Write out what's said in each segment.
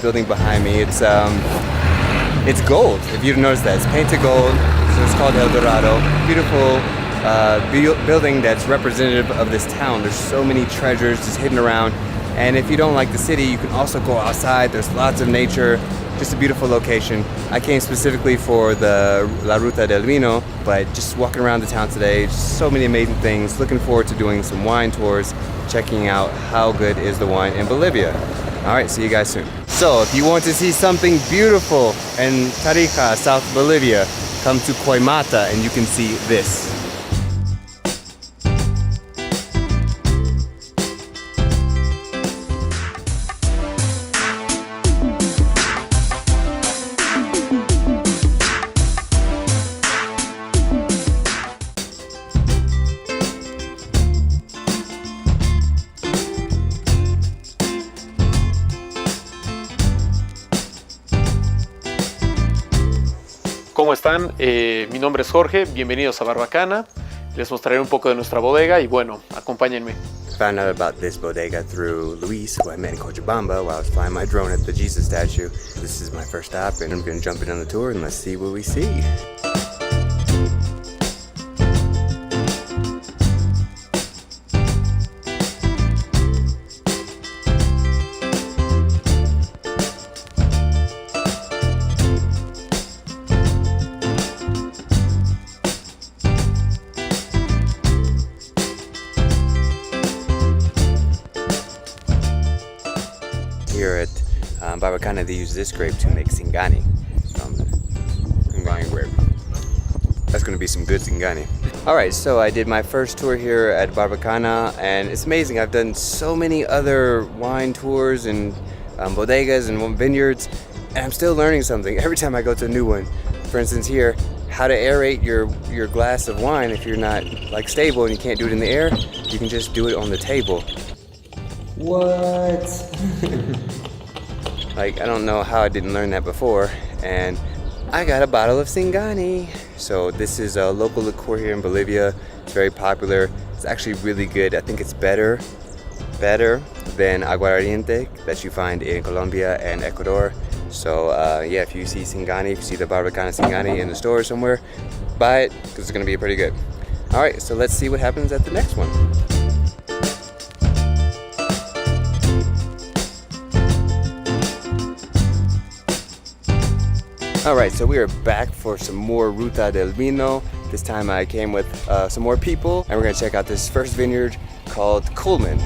building behind me. It's gold, if you've noticed that. It's painted gold, so it's called El Dorado. Beautiful building that's representative of this town. There's so many treasures just hidden around. And if you don't like the city, you can also go outside. There's lots of nature, just a beautiful location. I came specifically for the La Ruta del Vino, but just walking around the town today, just so many amazing things. Looking forward to doing some wine tours, checking out how good is the wine in Bolivia. All right, see you guys soon. So if you want to see something beautiful in Tarija, South Bolivia, come to Coimata and you can see this. ¿Cómo están? Mi nombre es Jorge, bienvenidos a Barbacana. Les mostraré un poco de nuestra bodega y bueno, acompáñenme. Found out about this bodega through Luis, who I met in Cochabamba while I was flying my drone at the Jesus statue. This is my first stop and I'm gonna jump in on the tour and let's see what we see. Here at Barbacana, they use this grape to make Singani. Singani grape. That's gonna be some good Singani. All right, so I did my first tour here at Barbacana, and it's amazing. I've done so many other wine tours and bodegas and vineyards, and I'm still learning something every time I go to a new one. For instance, here, how to aerate your glass of wine if you're not like stable and you can't do it in the air. You can just do it on the table. What? Like, I don't know how I didn't learn that before. And I got a bottle of Singani. So this is a local liqueur here in Bolivia. It's very popular. It's actually really good. I think it's better than aguardiente that you find in Colombia and Ecuador. So yeah, if you see Singani, if you see the Barbacana Singani in the store somewhere, buy it because it's gonna be pretty good. All right, so let's see what happens at the next one. Alright, so we are back for some more Ruta del Vino. This time I came with some more people, and we're going to check out this first vineyard called Kuhlman.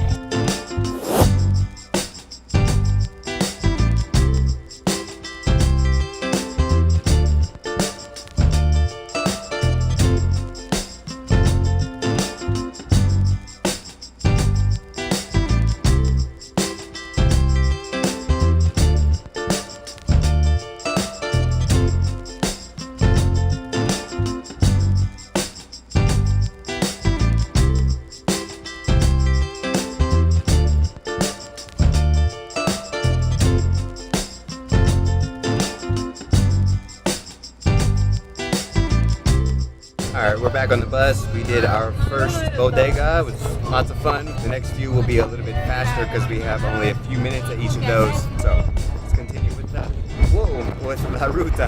Alright, we're back on the bus. We did our first bodega. It was lots of fun. The next few will be a little bit faster because we have only a few minutes at each of those. So let's continue with that. Whoa, with La Ruta.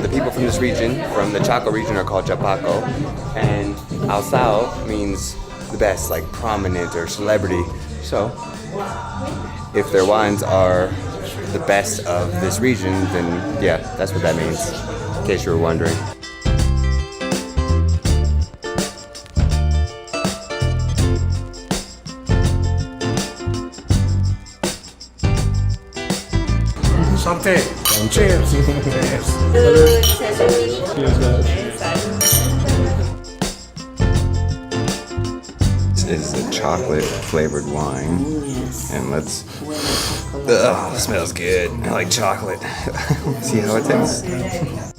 People from this region, from the Chaco region, are called Chapaco, and alzao means the best, like prominent or celebrity. So if their wines are the best of this region, then yeah, that's what that means, in case you were wondering. Santé. Cheers. Cheers. This is a chocolate flavored wine. And let's. Ugh, it smells good. I like chocolate. See how it tastes.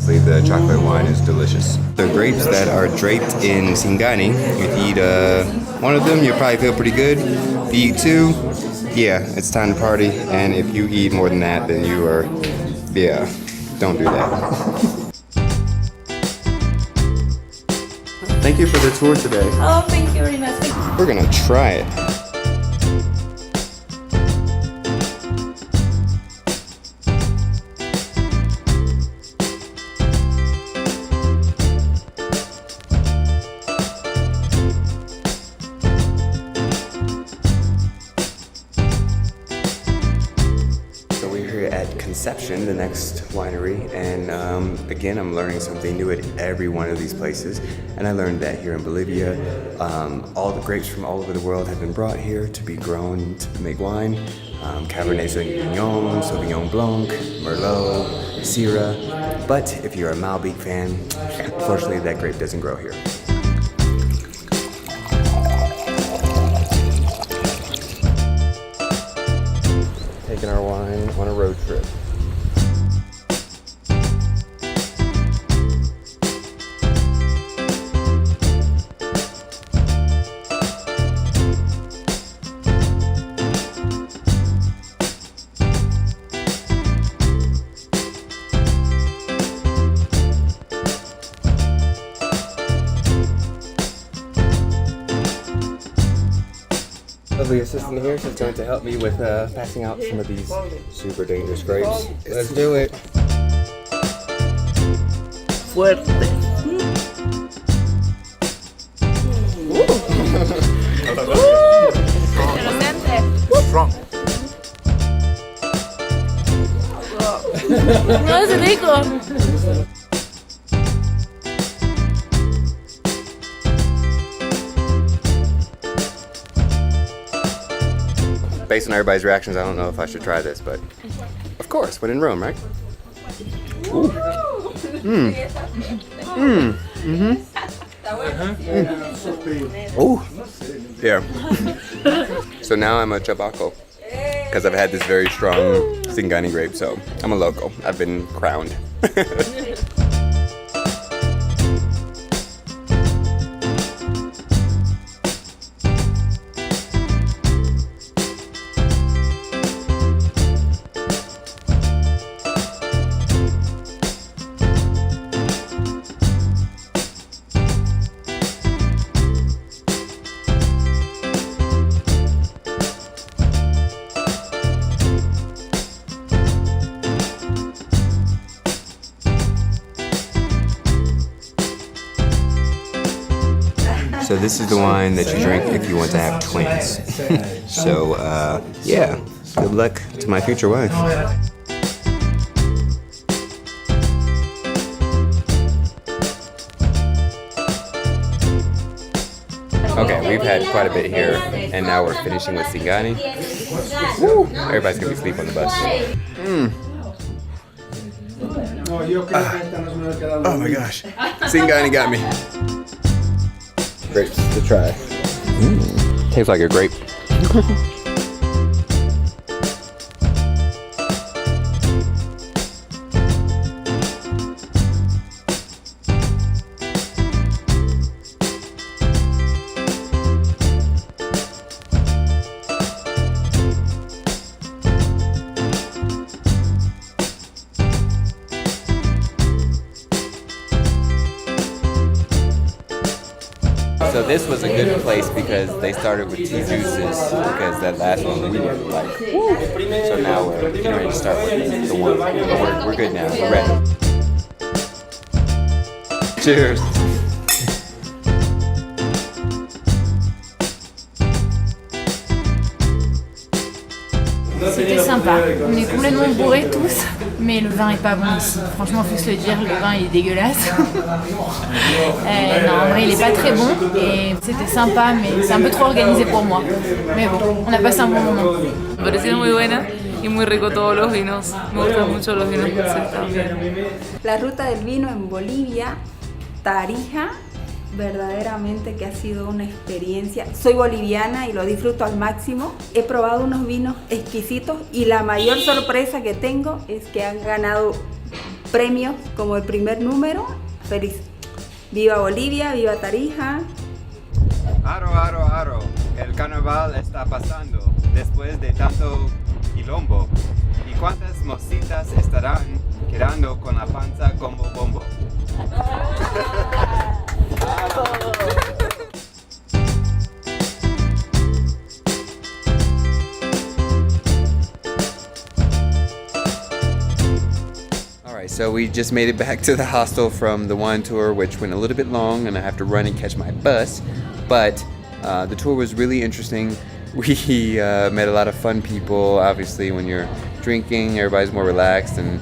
Honestly, the chocolate wine is delicious. The grapes that are draped in Singani, if you eat one of them, you'll probably feel pretty good. If you eat two, yeah, it's time to party. And if you eat more than that, then you are, yeah, don't do that. Thank you for the tour today. Oh, thank you very much. We're gonna try it. Concepción, the next winery, and again, I'm learning something new at every one of these places. And I learned that here in Bolivia, all the grapes from all over the world have been brought here to be grown to make wine. Cabernet Sauvignon, Sauvignon Blanc, Merlot, Syrah. But if you're a Malbec fan, unfortunately that grape doesn't grow here. Taking our wine on a road trip. Lovely assistant here, she's going to help me with passing out some of these super dangerous grapes. Let's do it. Fuerte. Strong. No, es rico. Based on everybody's reactions, I don't know if I should try this, but of course, when in Rome, right? Ooh. Ooh. Yeah. So now I'm a chabaco because I've had this very strong Singani grape, so I'm a local. I've been crowned. So this is the wine that you drink if you want to have twins. So yeah, good luck to my future wife. Okay, we've had quite a bit here, and now we're finishing with Singani. Woo! Everybody's gonna be asleep on the bus. Oh my gosh, Singani got me. Grapes to try. Tastes like a grape. So this was a good place because they started with 2 juices because that last one we were like, woo. So now we're getting ready to start with the one. But we're good now. We're ready. Cheers. C'était sympa. On est complètement bourrés tous, mais le vin est pas bon ici. Franchement, faut se le dire, le vin il est dégueulasse. Non, en vrai, il est pas très bon et c'était sympa, mais c'est un peu trop organisé pour moi. Mais bon, on a passé un bon moment. Me parecieron muy buenas y muy rico todos los vinos. Me gustan mucho los vinos dulces también. La Ruta del Vino en Bolivia, Tarija, verdaderamente que ha sido una experiencia. Soy boliviana y lo disfruto al máximo. He probado unos vinos exquisitos y la mayor sorpresa que tengo es que han ganado premios como el primer número. Feliz. Viva Bolivia, viva Tarija. Aro, aro, aro. El carnaval está pasando después de tanto quilombo. ¿Y cuántas mositas estarán quedando con la panza como bombo? Alright, so we just made it back to the hostel from the wine tour, which went a little bit long and I have to run and catch my bus. But the tour was really interesting. We met a lot of fun people. Obviously, when you're drinking, everybody's more relaxed and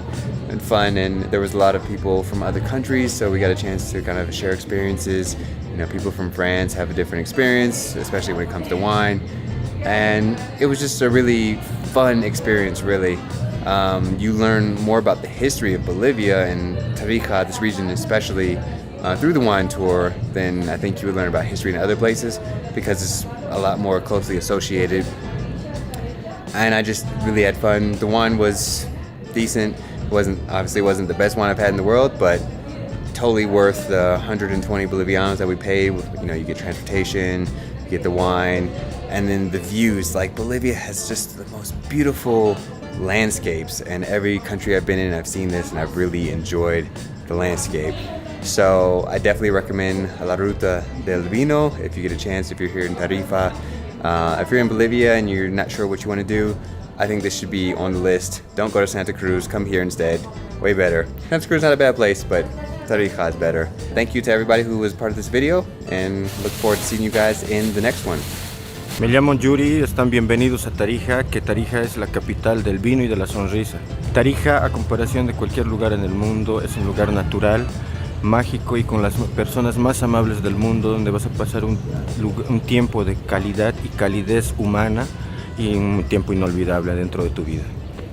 fun, and there was a lot of people from other countries, so we got a chance to kind of share experiences. You know, people from France have a different experience, especially when it comes to wine, and it was just a really fun experience, really. You learn more about the history of Bolivia and Tarija, this region especially, through the wine tour than I think you would learn about history in other places, because it's a lot more closely associated. And I just really had fun. The wine was decent. Obviously wasn't the best wine I've had in the world, but totally worth the 120 Bolivianos that we paid. You know, you get transportation, you get the wine, and then the views. Like, Bolivia has just the most beautiful landscapes, and every country I've been in, I've seen this, and I've really enjoyed the landscape. So I definitely recommend La Ruta del Vino if you get a chance, if you're here in Tarija. If you're in Bolivia and you're not sure what you want to do, I think this should be on the list. Don't go to Santa Cruz, come here instead. Way better. Santa Cruz is not a bad place, but Tarija is better. Thank you to everybody who was part of this video, and look forward to seeing you guys in the next one. Me llamo Yuri, están bienvenidos a Tarija, que Tarija es la capital del vino y de la sonrisa. Tarija, a comparación de cualquier lugar en el mundo, es un lugar natural, mágico y con las personas más amables del mundo, donde vas a pasar un tiempo de calidad y calidez humana y un tiempo inolvidable dentro de tu vida.